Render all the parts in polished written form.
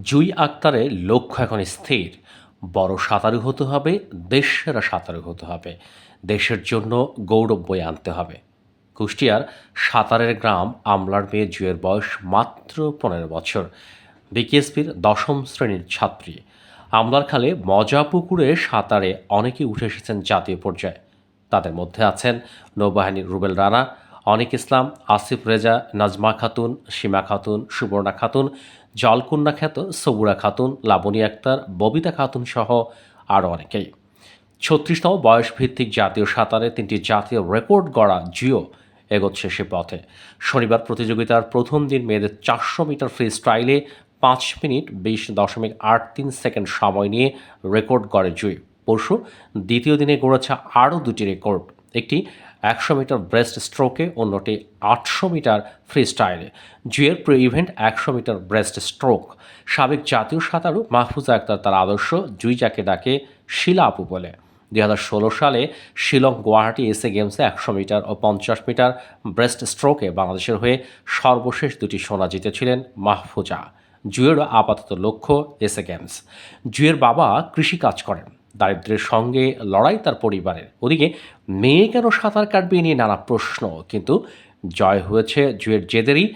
জুই আক্তারের লক্ষ্য এখন স্থির। বড় সাঁতারু হতে হবে, দেশসেরা সাঁতারু হতে হবে, দেশের জন্য গৌরব বয়ে আনতে হবে। কুষ্টিয়ার সাঁতারের গ্রাম আমলার মেয়ে জুয়ের বয়স মাত্র 15 বছর। বিকেএসপির 10ম শ্রেণীর ছাত্রী। আমলার খালে মজা পুকুরে সাঁতারে অনেকেই উঠে এসেছেন জাতীয় পর্যায়ে। তাদের মধ্যে আছেন নৌবাহিনীর রুবেল রানা, অনিক ইসলাম, আসিফ রেজা, নাজমা খাতুন, সীমা খাতুন, সুবর্ণা খাতুন, জলকন্যা খ্যাত সবুরা খাতুন, লাবণী আক্তার, ববিতা খাতুন সহ আরও অনেকেই। 36তম বয়সভিত্তিক জাতীয় সাঁতারে 3টি জাতীয় রেকর্ড গড়া জিও এগোচ্ছে সে পথে। শনিবার প্রতিযোগিতার প্রথম দিন মেয়েদের 400 মিটার ফ্রি স্টাইলে 5 মিনিট 20.83 সেকেন্ড সময় নিয়ে রেকর্ড গড়ে জুই। পরশু দ্বিতীয় দিনে গড়েছে আরও 2টি রেকর্ড, একটি 100 মিটার ব্রেস্ট স্ট্রোকে, অন্যটি 800 মিটার ফ্রি স্টাইলে। জুয়ের pre event 100 metre breaststroke. সাবেক জাতীয় সাঁতারু মাহফুজা আক্তার তার আদর্শ, জুই যাকে ডাকে শিলা আপু বলে। 2016 সালে শিলং গুয়াহাটি এসএ গেমসে 100 মিটার ও 50 মিটার ব্রেস্ট স্ট্রোকে বাংলাদেশের হয়ে সর্বশেষ 2টি সোনা জিতেছিলেন মাহফুজা। জুয়েরও আপাতত লক্ষ্য এসএ গেমস। জুয়ের বাবা কৃষিকাজ করেন, দারিদ্র্যের সঙ্গে লড়াই তার পরিবারের। ওদিকে মেয়ে কেন সাঁতার কাটবে নিয়ে নানা প্রশ্ন, কিন্তু জয় হয়েছে জুয়ের জেদেরই।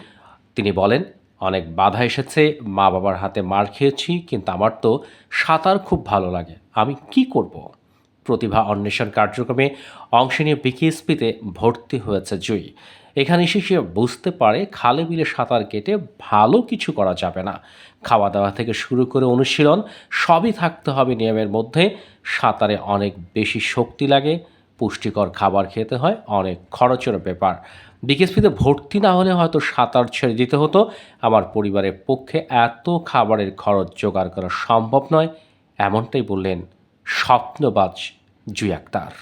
তিনি বলেন, অনেক বাধা এসেছে, মা বাবার হাতে মার খেয়েছি, কিন্তু আমার তো সাঁতার খুব ভালো লাগে, আমি কি করব। প্রতিভা অন্বেষণ কার্যক্রমে অংশ নিয়ে বিকেএসপিতে ভর্তি হয়েছে জুই। এখানে এসে সে বুঝতে পারে খালে বিলে সাঁতার কেটে ভালো কিছু করা যাবে না। খাওয়া দাওয়া থেকে শুরু করে অনুশীলন সবই থাকতে হবে নিয়মের মধ্যে। সাঁতারে অনেক বেশি শক্তি লাগে, পুষ্টিকর খাবার খেতে হয়, অনেক খরচের ব্যাপার। বিকেএসপিতে ভর্তি না হলে হয়তো সাঁতার ছেড়ে দিতে হতো। আমার পরিবারের পক্ষে এত খাবারের খরচ জোগাড় করা সম্ভব নয়, এমনটাই বললেন স্বপ্নবাজ জুই আক্তার।